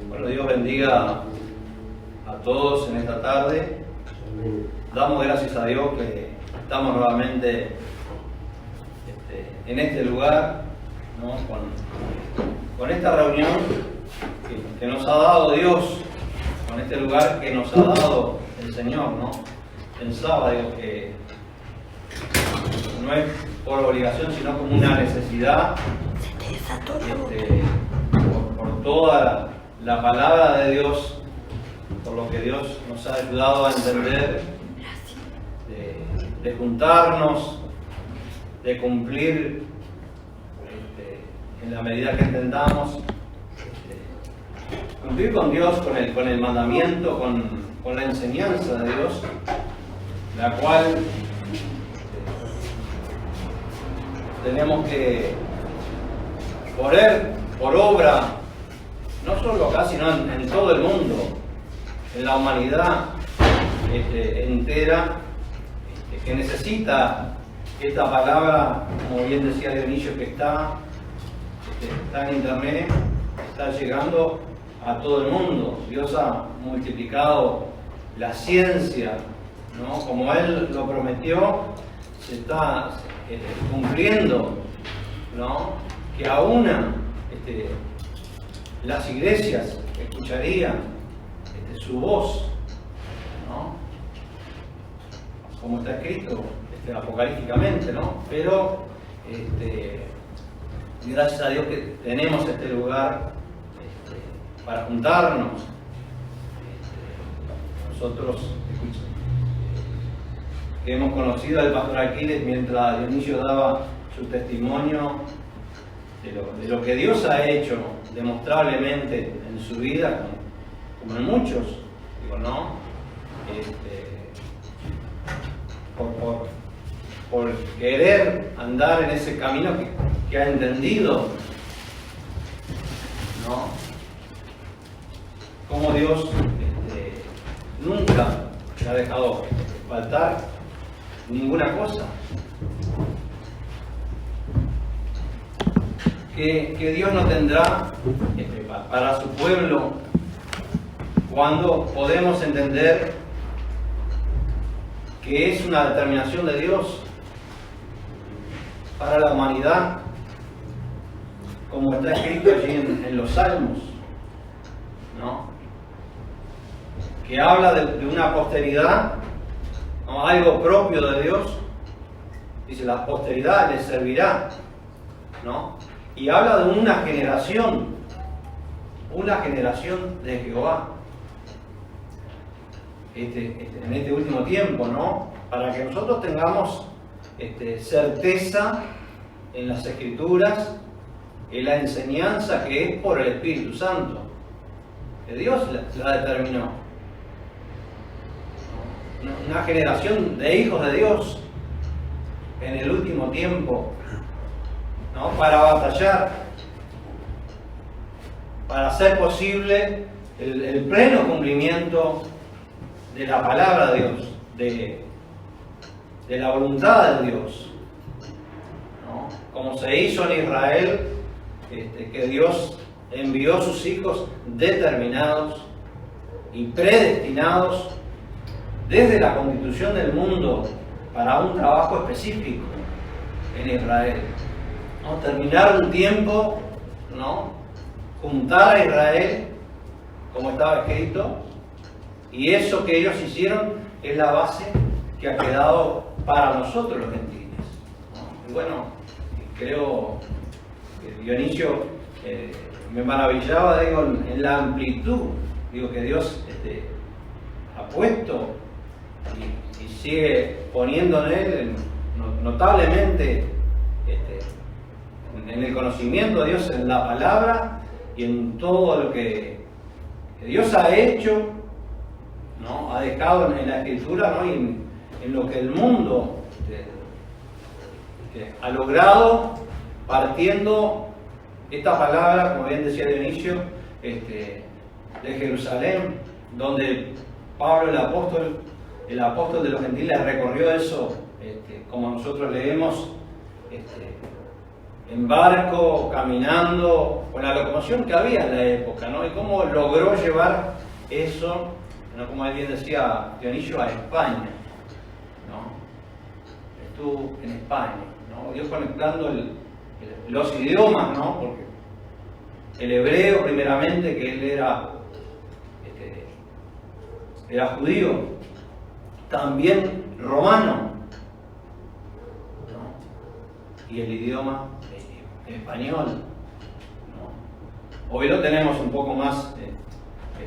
Bueno, Dios bendiga a todos en esta tarde. Damos gracias a Dios que estamos nuevamente en este lugar, ¿no? con esta reunión que nos ha dado Dios, con este lugar que nos ha dado el Señor, ¿no? Pensaba, digo, que no es por obligación, sino como una necesidad, por toda la palabra de Dios, por lo que Dios nos ha ayudado a entender, de juntarnos, de cumplir en la medida que entendamos, cumplir con Dios, con el mandamiento, con la enseñanza de Dios, la cual tenemos que poner por obra, no solo acá, sino en todo el mundo, en la humanidad entera, que necesita esta palabra, como bien decía Dionisio, que está en internet, está llegando a todo el mundo. Dios ha multiplicado la ciencia, ¿no? Como Él lo prometió, se está cumpliendo, ¿no? Que aún las iglesias escucharían su voz, ¿no? Como está escrito apocalípticamente, ¿no? Pero gracias a Dios que tenemos este lugar para juntarnos. Nosotros que hemos conocido al pastor Aquiles mientras Dionisio daba su testimonio de lo que Dios ha hecho demostrablemente en su vida, como en muchos, digo, ¿no? Por querer andar en ese camino que ha entendido, ¿no? Como Dios nunca le ha dejado faltar ninguna cosa. Que Dios no tendrá para su pueblo cuando podemos entender que es una determinación de Dios para la humanidad, como está escrito allí en los Salmos, ¿no? Que habla de una posteridad, ¿no? Algo propio de Dios. Dice, la posteridad les servirá, ¿no? Y habla de una generación de Jehová. En este último tiempo, ¿no? Para que nosotros tengamos certeza en las Escrituras, en la enseñanza que es por el Espíritu Santo, que Dios la determinó. Una generación de hijos de Dios en el último tiempo, ¿no? Para batallar, para hacer posible el pleno cumplimiento de la palabra de Dios, de la voluntad de Dios, ¿no? Como se hizo en Israel, que Dios envió sus hijos determinados y predestinados desde la constitución del mundo para un trabajo específico en Israel, ¿no? Terminar un tiempo, ¿no? Juntar a Israel como estaba escrito, y eso que ellos hicieron es la base que ha quedado para nosotros los gentiles, ¿no? Y bueno, creo que Dionisio me maravillaba, digo, en la amplitud, digo, que Dios ha puesto y sigue poniendo en él notablemente en el conocimiento de Dios, en la palabra y en todo lo que Dios ha hecho, ¿no? Ha dejado en la Escritura, ¿no? Y en lo que el mundo ha logrado partiendo esta palabra, como bien decía Dionisio, de Jerusalén, donde Pablo el apóstol de los gentiles recorrió eso, como nosotros leemos, en barco, caminando, con la locomoción que había en la época, ¿no? Y cómo logró llevar eso, ¿no? Como bien decía Dionisio, a España, ¿no? Estuvo en España, ¿no? Dios conectando los idiomas, ¿no? Porque el hebreo, primeramente, que él era judío, también romano, ¿no? Y el idioma español, ¿no? Hoy lo tenemos un poco más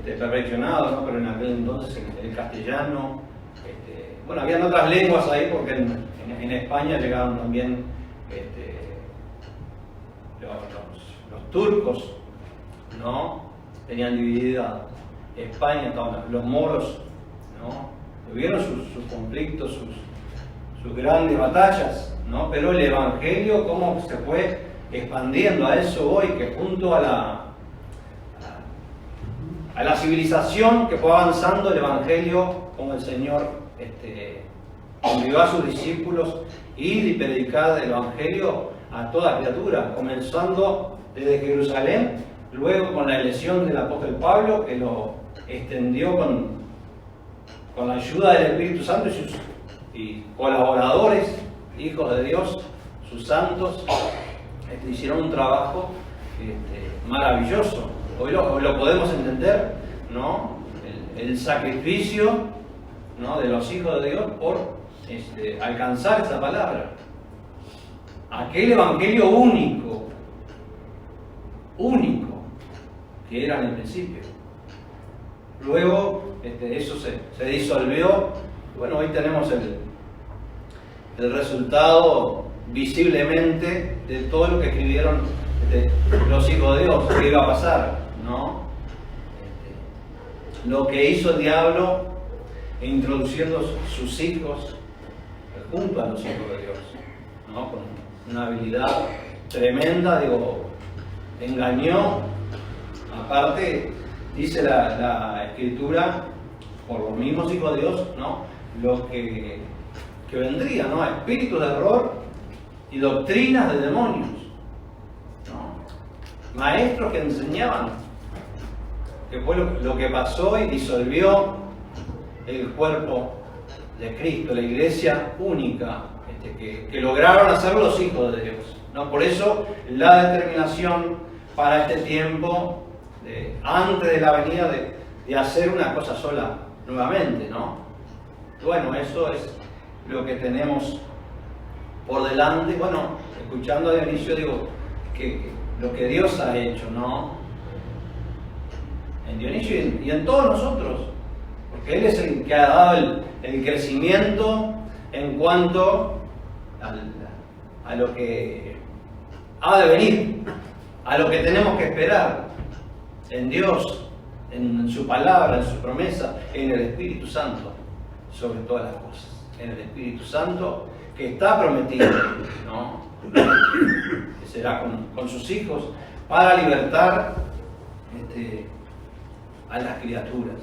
perfeccionado, ¿no? Pero en aquel entonces el castellano, bueno, habían otras lenguas ahí porque en España llegaron también los turcos, ¿no? Tenían dividida España, los moros, ¿no? Tuvieron sus conflictos, sus grandes batallas, ¿no? Pero el Evangelio, cómo se fue expandiendo, a eso hoy, que junto a la civilización que fue avanzando, el Evangelio, como el Señor envió a sus discípulos, ir y predicar el Evangelio a toda criatura, comenzando desde Jerusalén, luego con la elección del apóstol Pablo, que lo extendió con la ayuda del Espíritu Santo y colaboradores, hijos de Dios, sus santos, hicieron un trabajo maravilloso. Hoy lo podemos entender, ¿no? El sacrificio, ¿no? De los hijos de Dios por alcanzar esa palabra. Aquel evangelio único, que era en el principio. Luego eso se disolvió. Bueno, hoy tenemos el resultado visiblemente de todo lo que escribieron los hijos de Dios, que iba a pasar, ¿no? Lo que hizo el diablo introduciendo sus hijos junto a los hijos de Dios, ¿no? Con una habilidad tremenda, engañó. Aparte, dice la Escritura, por los mismos hijos de Dios, ¿no? Lo que vendría, ¿no? Espíritus de error y doctrinas de demonios, ¿no? Maestros que enseñaban, que fue lo que pasó y disolvió el cuerpo de Cristo, la iglesia única, que lograron hacer los hijos de Dios, ¿no? Por eso la determinación para este tiempo, antes de la venida, de hacer una cosa sola nuevamente, ¿no? Bueno, eso es lo que tenemos por delante. Bueno, escuchando a Dionisio, que lo que Dios ha hecho, ¿no? En Dionisio y en todos nosotros, porque Él es el que ha dado el crecimiento en cuanto a lo que ha de venir, a lo que tenemos que esperar en Dios, en su palabra, en su promesa, en el Espíritu Santo, sobre todas las cosas. En el Espíritu Santo que está prometido, ¿no? Que será con sus hijos para libertar a las criaturas,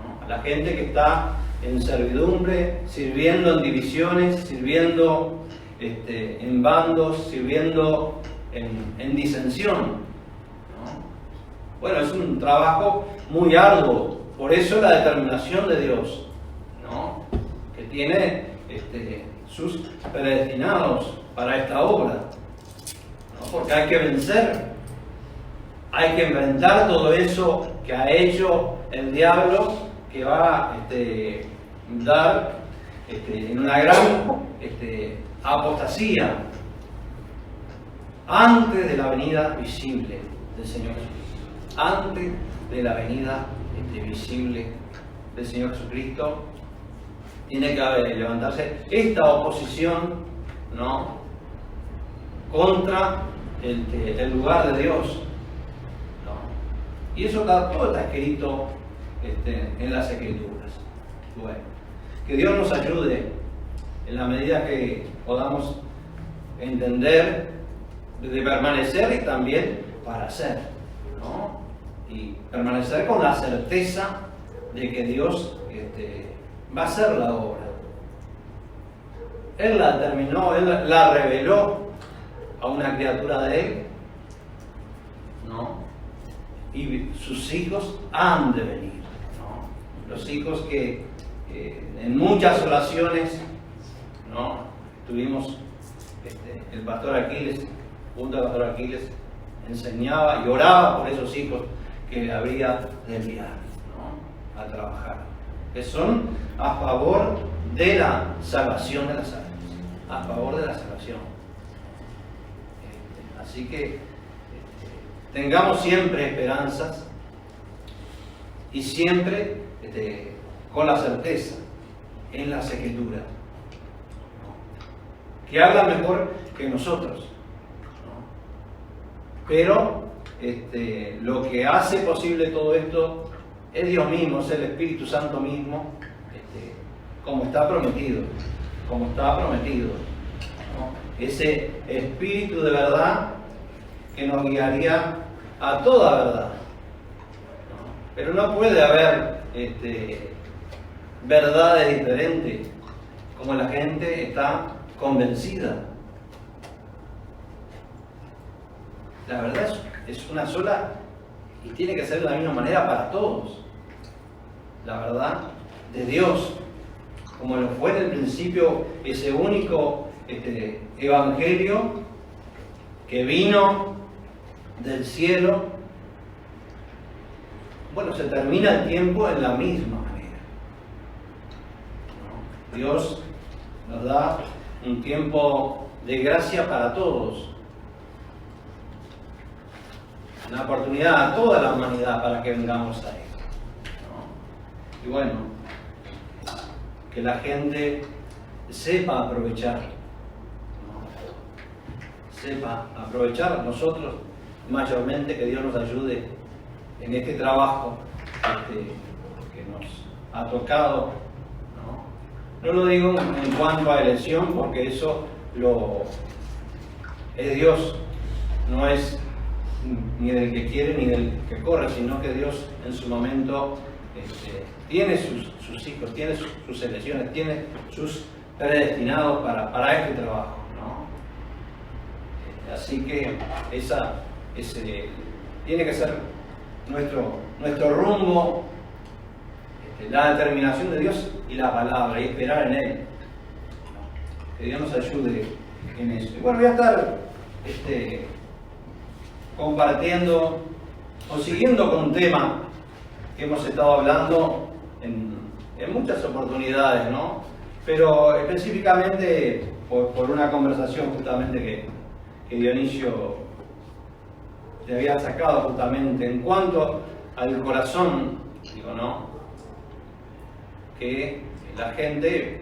¿no? A la gente que está en servidumbre, sirviendo en divisiones, sirviendo en bandos, sirviendo en disensión, ¿no? Bueno, es un trabajo muy arduo, por eso la determinación de Dios, ¿no? Que tiene sus predestinados para esta obra, ¿no? Porque hay que vencer, hay que enfrentar todo eso que ha hecho el diablo, que va a dar en una gran apostasía antes de la venida visible del Señor Jesucristo. Antes de la venida visible del Señor Jesucristo, tiene que levantarse esta oposición, ¿no? Contra el lugar de Dios, ¿no? Y eso todo está escrito en las Escrituras. Bueno, que Dios nos ayude en la medida que podamos entender, de permanecer y también para hacer, ¿no? Y permanecer con la certeza de que Dios va a hacer la obra. Él la terminó, Él la reveló a una criatura de Él, ¿no? Y sus hijos han de venir, ¿no? Los hijos que en muchas oraciones, ¿no? Tuvimos el pastor Aquiles, junto al pastor Aquiles, enseñaba y oraba por esos hijos que le habría de enviar, ¿no? A trabajar, que son a favor de la salvación de las almas, a favor de la salvación. Así que tengamos siempre esperanzas y siempre con la certeza en las Escrituras, ¿no? Que habla mejor que nosotros, ¿no? Pero lo que hace posible todo esto es Dios mismo, es el Espíritu Santo mismo, como está prometido, ¿no? Ese Espíritu de verdad que nos guiaría a toda verdad, ¿no? Pero no puede haber verdades diferentes, como la gente está convencida. La verdad es una sola y tiene que ser de la misma manera para todos. La verdad de Dios, como lo fue en el principio ese único evangelio que vino del cielo, bueno, se termina el tiempo en la misma manera, ¿no? Dios nos da un tiempo de gracia para todos, una oportunidad a toda la humanidad para que vengamos a Él, ¿no? Y bueno, que la gente sepa aprovechar, ¿no? Sepa aprovechar nosotros mayormente, que Dios nos ayude en este trabajo que nos ha tocado, ¿no? No lo digo en cuanto a elección, porque eso es Dios, no es ni del que quiere ni del que corre, sino que Dios en su momento tiene sus hijos, tiene sus elecciones, tiene sus predestinados para este trabajo, ¿no? Así que tiene que ser nuestro rumbo, la determinación de Dios y la palabra, y esperar en Él, ¿no? Que Dios nos ayude en eso. Y bueno, voy a estar compartiendo o siguiendo con un tema que hemos estado hablando en muchas oportunidades, ¿no? Pero específicamente por una conversación justamente que Dionisio te había sacado justamente en cuanto al corazón, digo, ¿no? Que la gente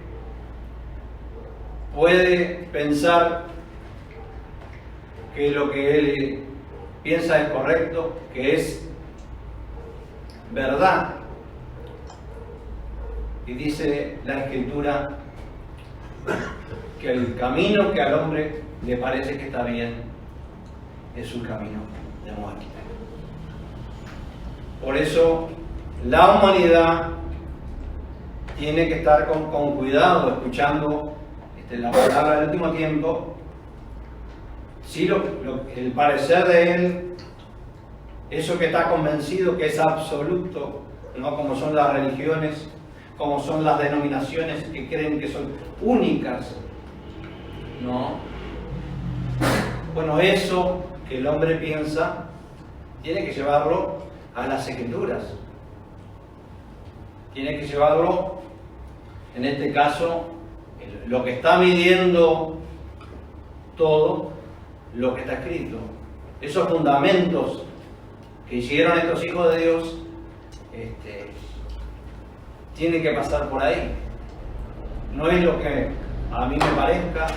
puede pensar que lo que él piensa es correcto, que es verdad. Y dice la Escritura que el camino que al hombre le parece que está bien es un camino de muerte. Por eso la humanidad tiene que estar con cuidado, escuchando la palabra del último tiempo. Si el parecer de él, eso que está convencido que es absoluto, ¿no? Como son las religiones, como son las denominaciones que creen que son únicas, ¿no? Bueno, eso que el hombre piensa tiene que llevarlo a las Escrituras. Tiene que llevarlo, en este caso, lo que está midiendo todo, lo que está escrito. Esos fundamentos que hicieron estos hijos de Dios, tienen que pasar por ahí. No es lo que a mí me parezca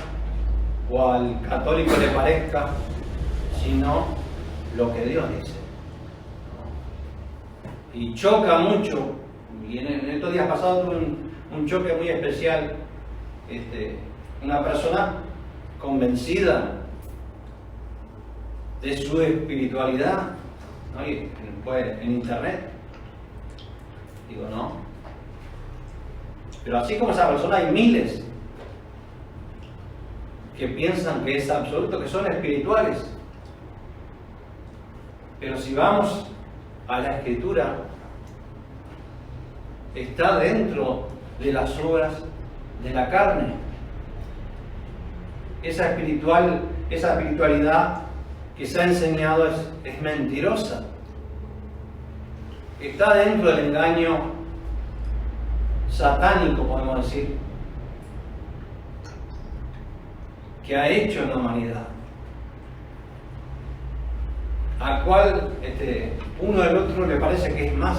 o al católico le parezca, sino lo que Dios dice. Y choca mucho, y en estos días pasados tuve un choque muy especial, una persona convencida de su espiritualidad, ¿no? Y en internet, digo, no. Pero así como esa persona hay miles que piensan que es absoluto, que son espirituales. Pero si vamos a la Escritura, está dentro de las obras de la carne. Esa espiritualidad que se ha enseñado es mentirosa. Está dentro del engaño satánico, podemos decir, que ha hecho en la humanidad, a cual uno del otro le parece que es más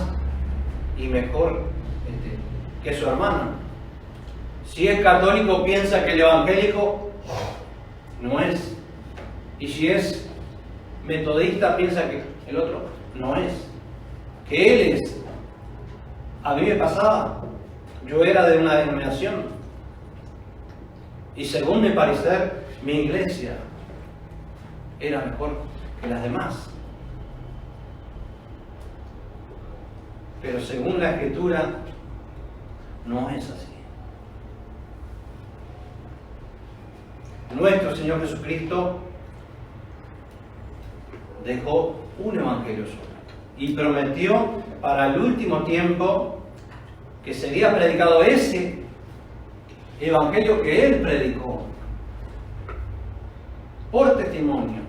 y mejor que su hermano. Si es católico, piensa que el evangélico no es. Y si es metodista, piensa que el otro no es. Que él es. A mí me pasaba. Yo era de una denominación. Y según mi parecer, mi iglesia era mejor que las demás. Pero según la Escritura, no es así. Nuestro Señor Jesucristo dejó un evangelio solo y prometió para el último tiempo que sería predicado ese evangelio que Él predicó por testimonio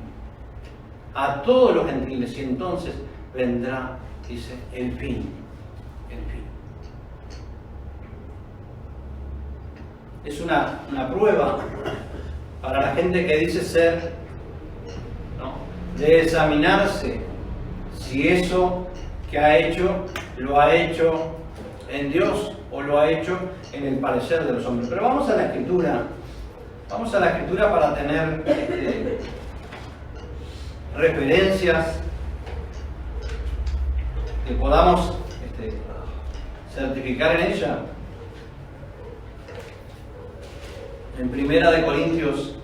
a todos los gentiles, y entonces vendrá, dice, el fin. Es una prueba para la gente que dice ser, ¿no?, de examinarse si eso que ha hecho lo ha hecho en Dios o lo ha hecho en el parecer de los hombres. Pero vamos a la Escritura. Vamos a la Escritura para tener referencias que podamos certificar en ella. En 1 de Corintios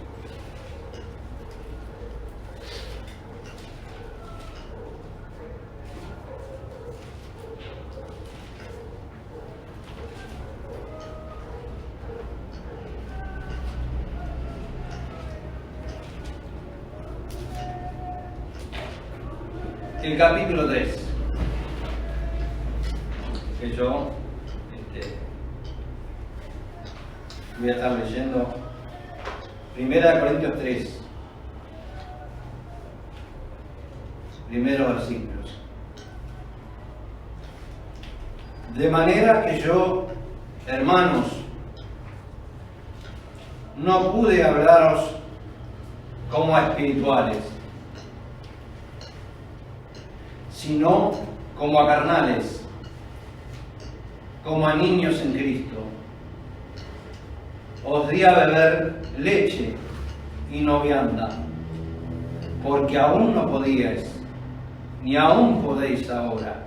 el capítulo 3, que yo voy a estar leyendo 1 Corintios 3, primeros versículos. De manera que yo, hermanos, no pude hablaros como a espirituales, sino como a carnales, como a niños en Cristo. Os di a beber leche y no vianda, porque aún no podíais, ni aún podéis ahora,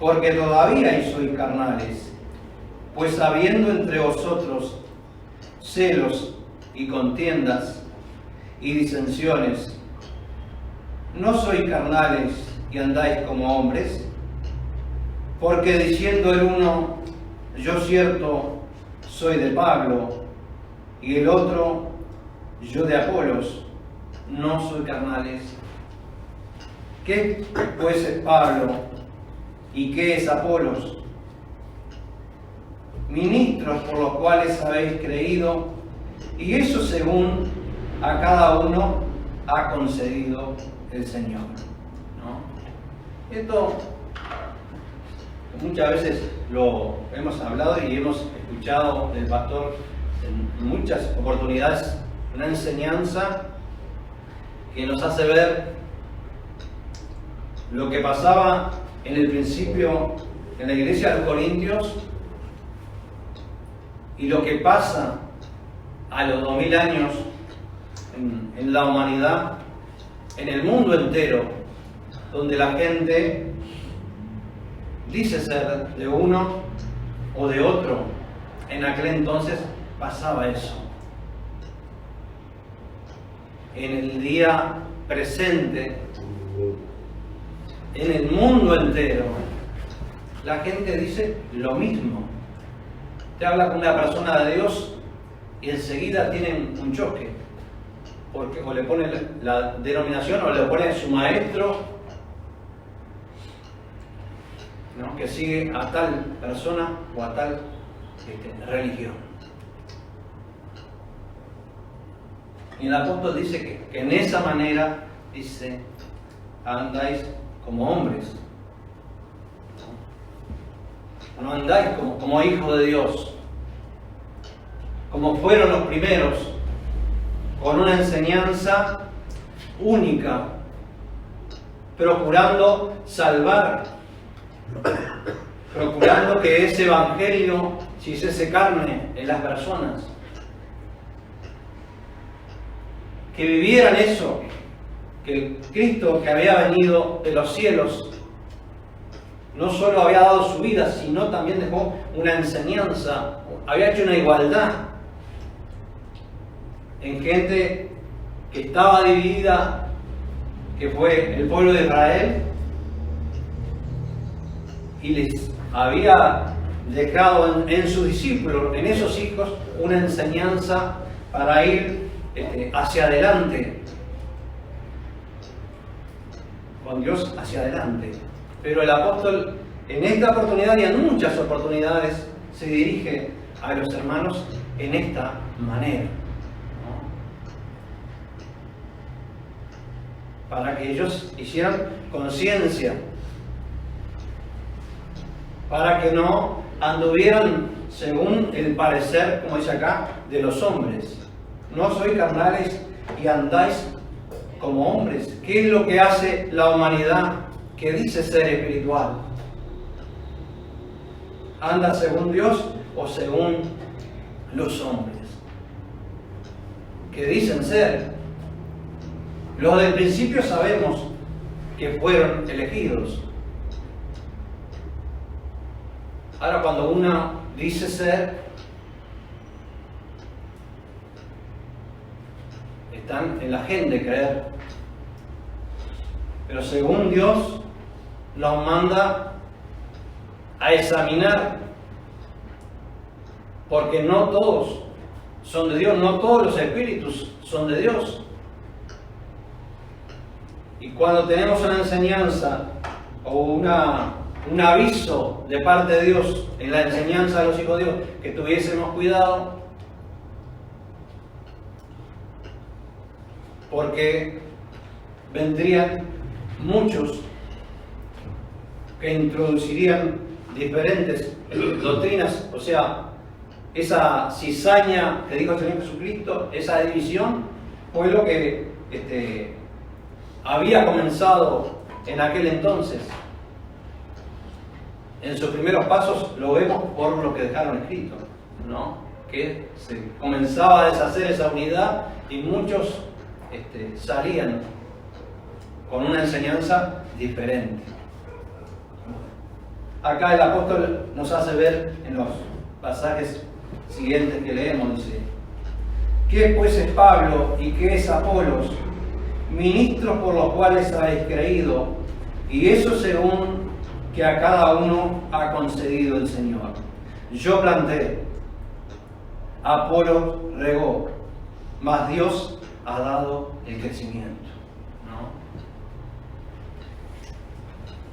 porque todavía sois carnales, pues habiendo entre vosotros celos y contiendas y disensiones, ¿no sois carnales y andáis como hombres? Porque diciendo el uno, yo cierto soy de Pablo, y el otro, yo de Apolos, no soy carnales. ¿Qué pues es Pablo y qué es Apolos? Ministros por los cuales habéis creído, y eso según a cada uno ha concedido el Señor, ¿no? Esto muchas veces lo hemos hablado y hemos escuchado del pastor en muchas oportunidades, una enseñanza que nos hace ver lo que pasaba en el principio en la iglesia de los Corintios y lo que pasa a los 2000 años en la humanidad, en el mundo entero, donde la gente dice ser de uno o de otro. En aquel entonces pasaba eso. En el día presente, en el mundo entero, la gente dice lo mismo. Te habla con una persona de Dios y enseguida tienen un choque, porque o le ponen la denominación o le ponen su maestro, ¿no?, que sigue a tal persona o a tal religión. Y el apóstol dice que en esa manera, dice, andáis como hombres. No andáis como hijos de Dios, como fueron los primeros, con una enseñanza única, procurando salvar, procurando que ese evangelio se hiciese carne en las personas, que vivieran eso, que el Cristo que había venido de los cielos no solo había dado su vida, sino también dejó una enseñanza, había hecho una igualdad en gente que estaba dividida, que fue el pueblo de Israel, y les había dejado en sus discípulos, en esos hijos, una enseñanza para ir hacia adelante, con Dios hacia adelante. Pero el apóstol en esta oportunidad y en muchas oportunidades se dirige a los hermanos en esta manera, ¿no?, para que ellos hicieran conciencia, para que no anduvieran según el parecer, como dice acá, de los hombres. No sois carnales y andáis como hombres. ¿Qué es lo que hace la humanidad que dice ser espiritual? ¿Anda según Dios o según los hombres que dicen ser? Los del principio sabemos que fueron elegidos. Ahora, cuando uno dice ser, están en la agenda de creer. Pero según Dios nos manda a examinar, porque no todos son de Dios, no todos los espíritus son de Dios. Y cuando tenemos una enseñanza o un aviso de parte de Dios en la enseñanza de los hijos de Dios, que tuviésemos cuidado, porque vendrían muchos que introducirían diferentes doctrinas, o sea, esa cizaña que dijo el Señor Jesucristo, esa división, fue lo que había comenzado en aquel entonces. En sus primeros pasos lo vemos por lo que dejaron escrito, ¿no?, que se comenzaba a deshacer esa unidad y muchos salían con una enseñanza diferente. Acá el apóstol nos hace ver en los pasajes siguientes que leemos, dice: ¿qué pues es Pablo y qué es Apolos? Ministros por los cuales habéis creído, y eso según que a cada uno ha concedido el Señor. Yo planté, Apolos regó, mas Dios ha dado el crecimiento, ¿no?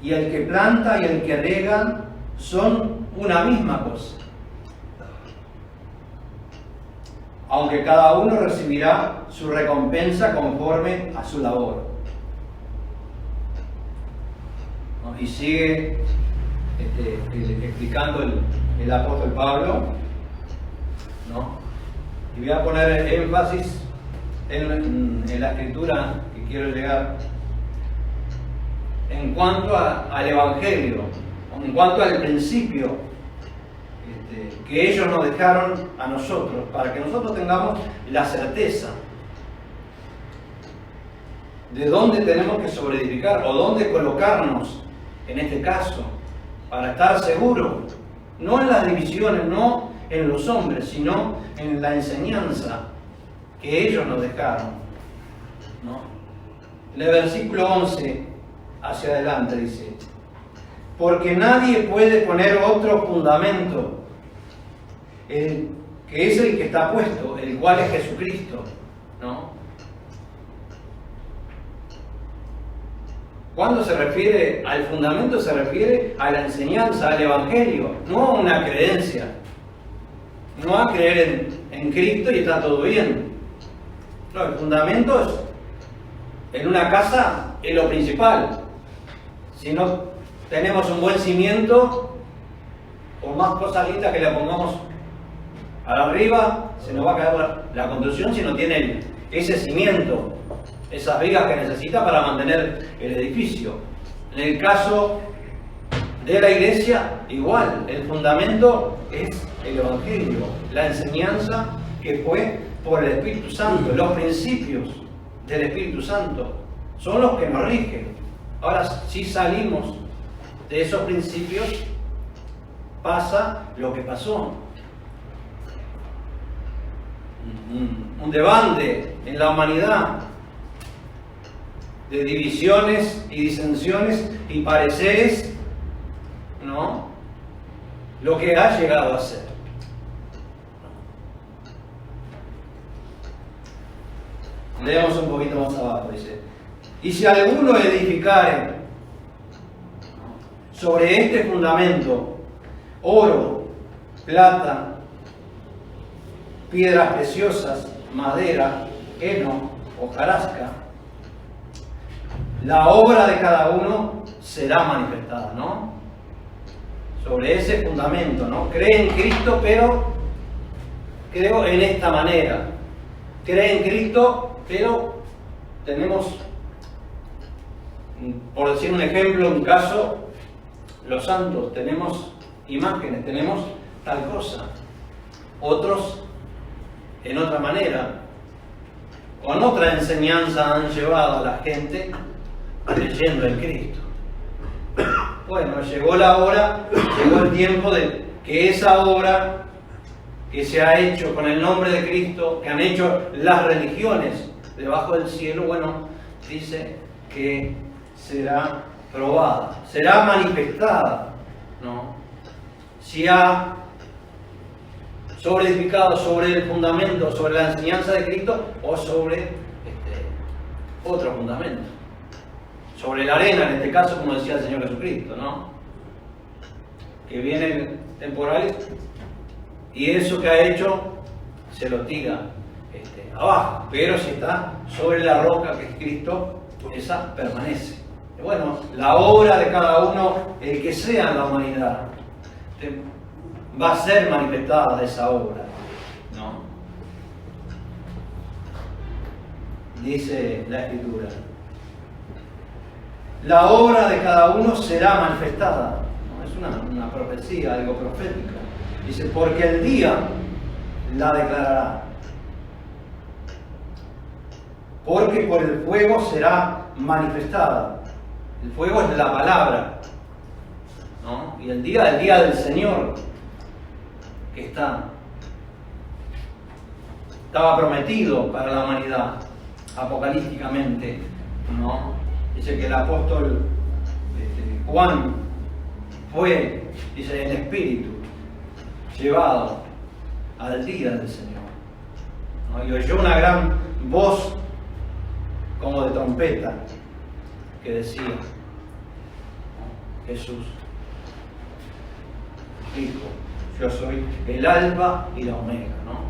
Y el que planta y el que riega son una misma cosa, aunque cada uno recibirá su recompensa conforme a su labor. ¿No? Y sigue explicando el apóstol Pablo, ¿no? Y voy a poner énfasis en la escritura que quiero llegar en cuanto al Evangelio, en cuanto al principio que ellos nos dejaron a nosotros, para que nosotros tengamos la certeza de dónde tenemos que sobreedificar o dónde colocarnos en este caso, para estar seguros, no en las divisiones, no en los hombres, sino en la enseñanza que ellos nos dejaron, ¿no? En el versículo 11 hacia adelante dice: porque nadie puede poner otro fundamento que es el que está puesto, el cual es Jesucristo, ¿no? Cuando se refiere al fundamento, se refiere a la enseñanza, al Evangelio, no a una creencia. No a creer en Cristo y está todo bien. No, el fundamento es, en una casa es lo principal. Si no tenemos un buen cimiento, por más cosas lindas que le pongamos arriba, se nos va a caer la construcción si no tiene ese cimiento, esas vigas que necesita para mantener el edificio. En el caso de la iglesia, igual, el fundamento es el Evangelio, la enseñanza que fue por el Espíritu Santo, los principios del Espíritu Santo son los que nos rigen. Ahora, si salimos de esos principios, pasa lo que pasó. Un debate en la humanidad de divisiones y disensiones y pareceres, ¿no? Lo que ha llegado a ser. Leemos un poquito más abajo, dice: y si alguno edificare sobre este fundamento oro, plata, piedras preciosas, madera, heno, hojarasca, la obra de cada uno será manifestada, ¿no? Sobre ese fundamento, ¿no? Cree en Cristo, pero creo en esta manera. Cree en Cristo, pero tenemos, por decir un ejemplo, un caso, los santos, tenemos imágenes, tenemos tal cosa. Otros en otra manera, con otra enseñanza han llevado a la gente creyendo en Cristo. Bueno, llegó la hora, llegó el tiempo de que esa obra que se ha hecho con el nombre de Cristo, que han hecho las religiones debajo del cielo, bueno, dice que será probada, será manifestada, ¿no? Si ha sobreedificado sobre el fundamento, sobre la enseñanza de Cristo o sobre otro fundamento. Sobre la arena, en este caso, como decía el Señor Jesucristo, ¿no? Que viene temporal y eso que ha hecho se lo tira abajo. Pero si está sobre la roca que es Cristo, esa permanece. Y bueno, la obra de cada uno, el que sea en la humanidad, va a ser manifestada de esa obra, ¿no? Dice la Escritura: la obra de cada uno será manifestada, ¿no? Es una profecía, algo profético. Dice: porque el día la declarará. Porque por el fuego será manifestada. El fuego es la palabra, ¿no? Y el día del Señor, que estaba prometido para la humanidad, apocalípticamente, ¿no? Dice que el apóstol Juan fue, dice, en espíritu, llevado al día del Señor, ¿no? Y oyó una gran voz como de trompeta que decía, ¿no? Jesús dijo: yo soy el alfa y la omega, ¿no?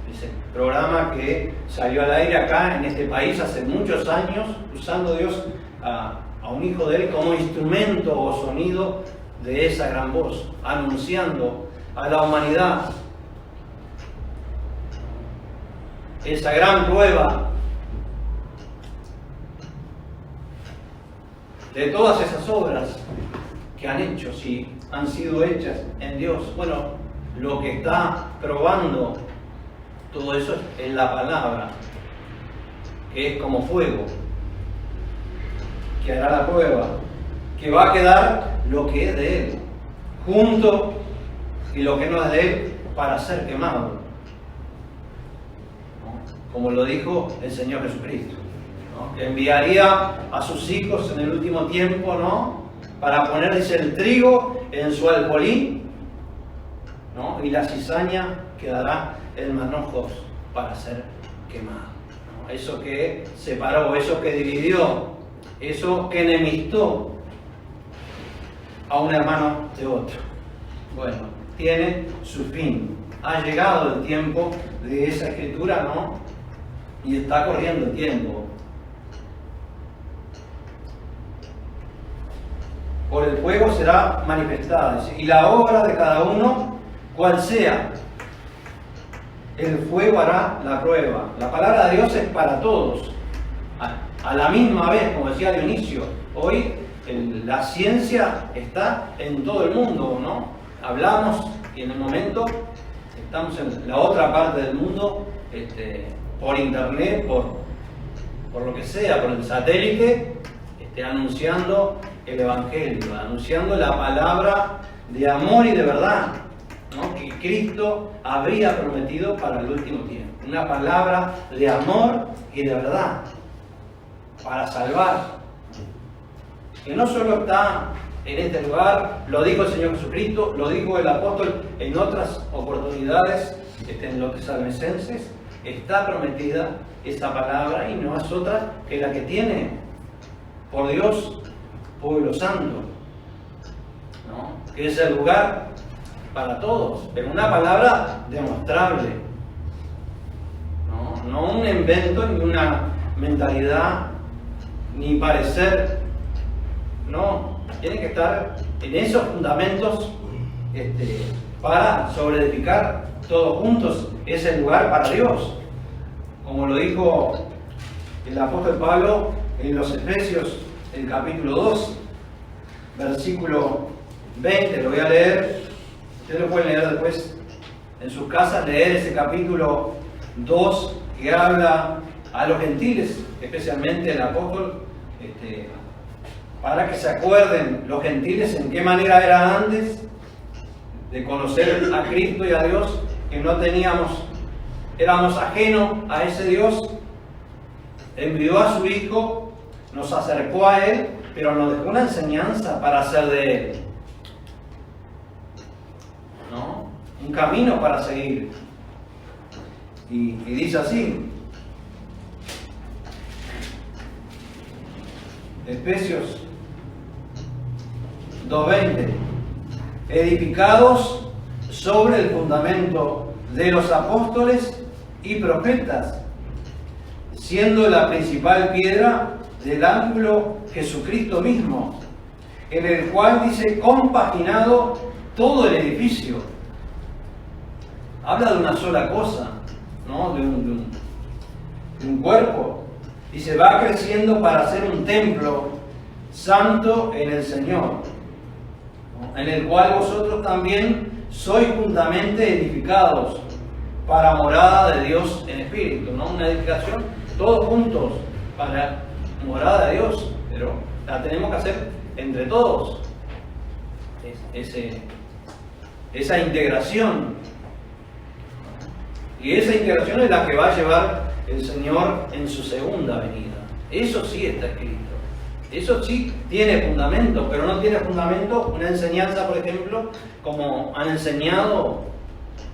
Dice, programa que salió al aire acá en este país hace muchos años, usando Dios a un hijo de él como instrumento o sonido de esa gran voz, anunciando a la humanidad esa gran prueba de todas esas obras que han hecho, si han sido hechas en Dios. Bueno, lo que está probando todo eso es la palabra, que es como fuego, que hará la prueba, que va a quedar lo que es de Él, junto, y lo que no es de Él, para ser quemado, ¿no? Como lo dijo el Señor Jesucristo, ¿no? Que enviaría a sus hijos en el último tiempo, ¿no? Para poner, dice, el trigo en su alfolí, ¿no? Y la cizaña quedará el manojo para ser quemado. ¿No? Eso que separó, eso que dividió, eso que enemistó a un hermano de otro. Bueno, tiene su fin. Ha llegado el tiempo de esa escritura, ¿no? Y está corriendo el tiempo. Por el fuego será manifestada. Y la obra de cada uno, cual sea, el fuego hará la prueba. La palabra de Dios es para todos. A la misma vez, como decía Dionisio, hoy la ciencia está en todo el mundo, ¿no? Hablamos y en el momento estamos en la otra parte del mundo, por internet, por lo que sea, por el satélite, anunciando el Evangelio, anunciando la palabra de amor y de verdad, ¿no? Que Cristo habría prometido para el último tiempo. Una palabra de amor y de verdad para salvar. Que no solo está en este lugar, lo dijo el Señor Jesucristo, lo dijo el apóstol en otras oportunidades, en los tesalonicenses, está prometida esa palabra y no es otra que la que tiene, por Dios, pueblo santo, ¿no? Que es el lugar para todos, pero una palabra demostrable, no un invento, ni una mentalidad, ni parecer, no, tiene que estar en esos fundamentos para sobreedificar todos juntos ese lugar para Dios, como lo dijo el apóstol Pablo en los Efesios, el capítulo 2, versículo 20, lo voy a leer, ustedes lo pueden leer después en sus casas, leer ese capítulo 2 que habla a los gentiles, especialmente el apóstol, para que se acuerden los gentiles en qué manera eran antes de conocer a Cristo y a Dios, que no teníamos, éramos ajenos a ese Dios, envió a su Hijo, nos acercó a Él, pero nos dejó una enseñanza para hacer de Él, ¿no? Un camino para seguir. Y dice así, Efesios 2:20, edificados sobre el fundamento de los apóstoles y profetas, siendo la principal piedra del ángulo Jesucristo mismo, en el cual dice compaginado todo el edificio. Habla de una sola cosa, ¿no? De un cuerpo. Dice, va creciendo para ser un templo santo en el Señor, ¿no? En el cual vosotros también sois juntamente edificados para morada de Dios en espíritu, ¿no? Una edificación todos juntos para morada de Dios, pero la tenemos que hacer entre todos. Esa integración. Y esa integración es la que va a llevar el Señor en su segunda venida. Eso sí está escrito. Eso sí tiene fundamento, pero no tiene fundamento una enseñanza, por ejemplo, como han enseñado,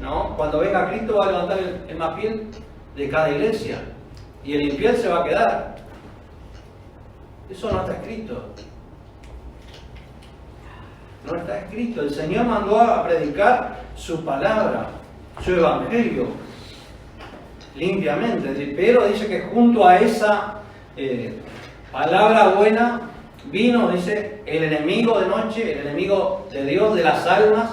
¿no? Cuando venga Cristo va a levantar el más fiel de cada iglesia y el infiel se va a quedar. Eso no está escrito. No está escrito. El Señor mandó a predicar su palabra, su evangelio, limpiamente. Pero dice que junto a esa palabra buena vino, dice, el enemigo de noche, el enemigo de Dios, de las almas,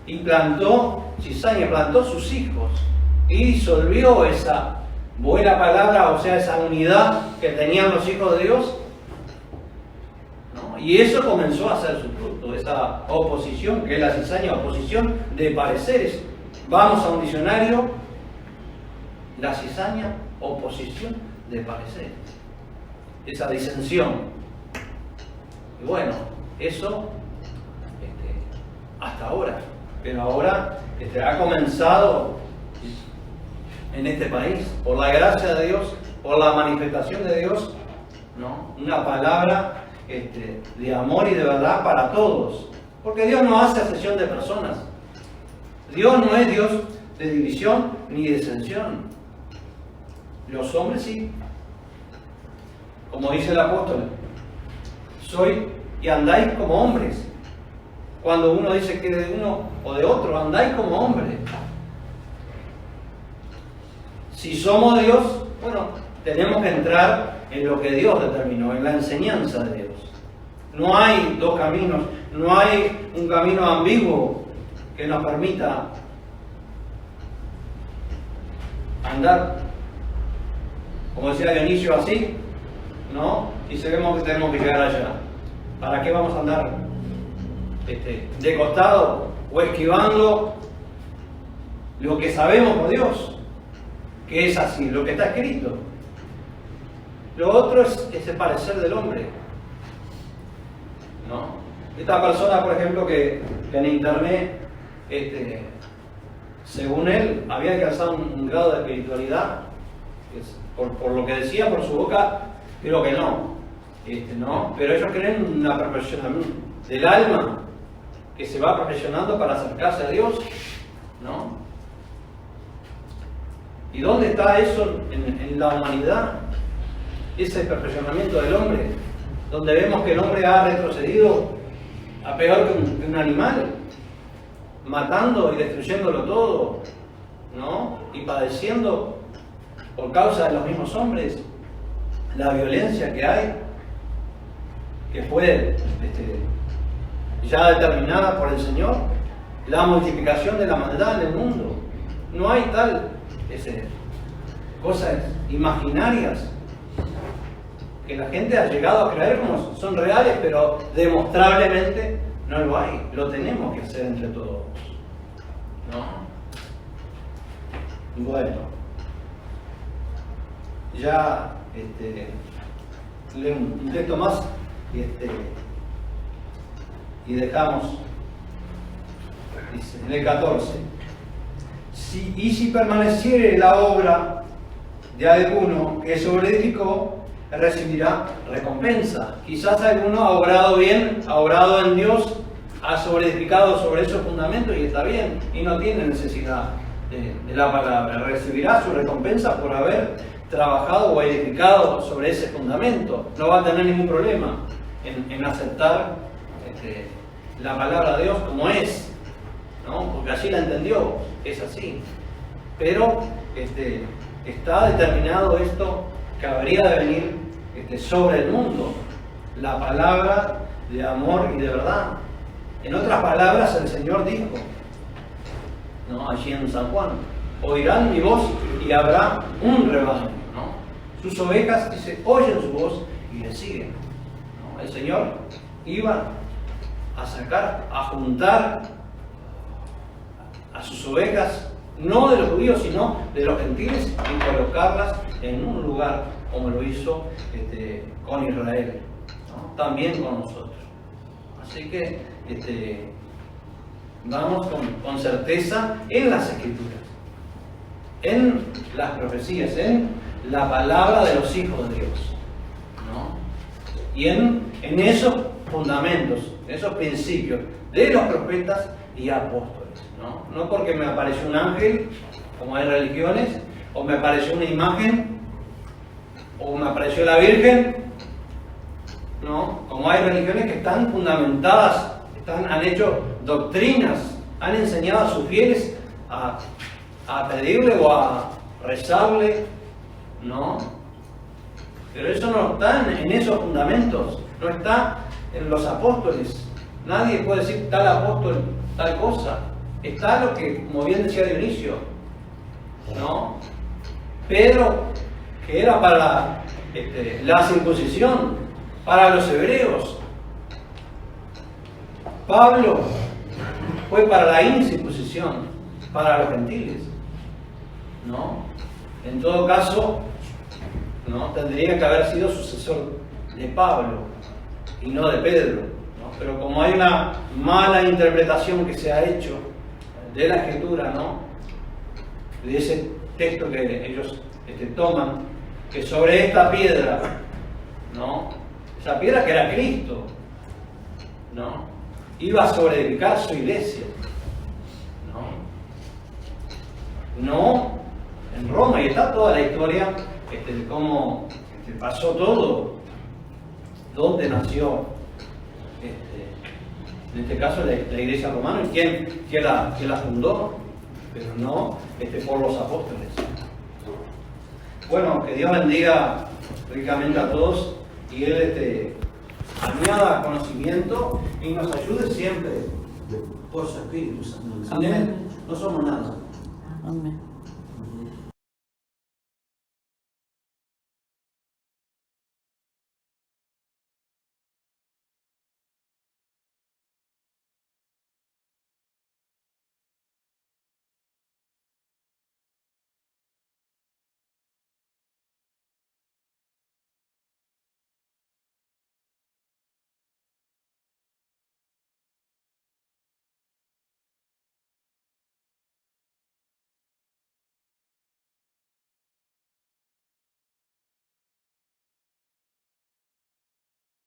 y plantó cizaña, plantó sus hijos y disolvió esa buena palabra, o sea, esa unidad que tenían los hijos de Dios, ¿no? Y eso comenzó a hacer su fruto, esa oposición, que es la cizaña, oposición de pareceres. Vamos a un diccionario, la cizaña, oposición de pareceres, esa disensión. Y bueno, eso hasta ahora, pero ahora ha comenzado en este país, por la gracia de Dios, por la manifestación de Dios, ¿no? Una palabra de amor y de verdad para todos, porque Dios no hace acepción de personas. Dios no es Dios de división ni de disensión. Los hombres sí. Como dice el apóstol, soy y andáis como hombres. Cuando uno dice que de uno o de otro, andáis como hombres. Si somos Dios, bueno, tenemos que entrar en lo que Dios determinó, en la enseñanza de Dios. No hay dos caminos, no hay un camino ambiguo que nos permita andar, como decía Dionisio, así, ¿no? Y sabemos que tenemos que llegar allá. ¿Para qué vamos a andar de costado o esquivando lo que sabemos por Dios? Que es así, lo que está escrito. Lo otro es el parecer del hombre, ¿no? Esta persona, por ejemplo, que en internet, según él, había alcanzado un grado de espiritualidad, por lo que decía por su boca, creo que no, no, pero ellos creen en una perfección del alma que se va perfeccionando para acercarse a Dios, ¿no? ¿Y dónde está eso en la humanidad? Ese perfeccionamiento del hombre, donde vemos que el hombre ha retrocedido a peor que un animal, matando y destruyéndolo todo, ¿no? Y padeciendo por causa de los mismos hombres la violencia que hay, que fue ya determinada por el Señor, la multiplicación de la maldad en el mundo. No hay tal cosas imaginarias que la gente ha llegado a creer como son reales, pero demostrablemente no lo hay. Lo tenemos que hacer entre todos, ¿no? Bueno, ya leo un texto más y dejamos, dice, en el 14. Si permaneciere la obra de alguno que sobreedificó, recibirá recompensa. Quizás alguno ha obrado bien, ha obrado en Dios, ha sobreedificado sobre esos fundamentos y está bien, y no tiene necesidad de la palabra. Recibirá su recompensa por haber trabajado o edificado sobre ese fundamento. No va a tener ningún problema en aceptar la palabra de Dios como es, ¿no? Porque así la entendió, es así. Pero está determinado esto que habría de venir sobre el mundo, la palabra de amor y de verdad. En otras palabras, el Señor dijo, ¿no? Allí en San Juan, oirán mi voz y habrá un rebaño, ¿no? Sus ovejas, dice, oyen su voz y le siguen, ¿no? El Señor iba a sacar, a juntar a sus ovejas, no de los judíos, sino de los gentiles, y colocarlas en un lugar, como lo hizo con Israel, ¿no? También con nosotros. Así que vamos con certeza en las Escrituras, en las profecías, en la palabra de los hijos de Dios, ¿no? Y en esos fundamentos, en esos principios de los profetas y apóstoles. No porque me apareció un ángel, como hay religiones, o me apareció una imagen, o me apareció la Virgen, ¿no? Como hay religiones que están fundamentadas, han hecho doctrinas, han enseñado a sus fieles a pedirle o a rezarle, ¿no? Pero eso no está en esos fundamentos, no está en los apóstoles. Nadie puede decir tal apóstol, tal cosa. Está lo que, como bien decía Dionisio, ¿no? Pedro, que era para la circuncisión, para los hebreos. Pablo fue para la incircuncisión, para los gentiles, ¿no? En todo caso, ¿no? Tendría que haber sido sucesor de Pablo y no de Pedro, ¿no? Pero como hay una mala interpretación que se ha hecho de la Escritura, ¿no? De ese texto que ellos toman, que sobre esta piedra, ¿no? Esa piedra que era Cristo, ¿no? Iba a sobreedificar su iglesia, ¿no? no en Roma, y está toda la historia de cómo pasó todo, dónde nació, en este caso la Iglesia Romana, y quién la fundó, pero no por los apóstoles. Bueno, que Dios bendiga ricamente a todos y Él añada conocimiento y nos ayude siempre por su Espíritu Santo. Amén. No somos nada. Amén.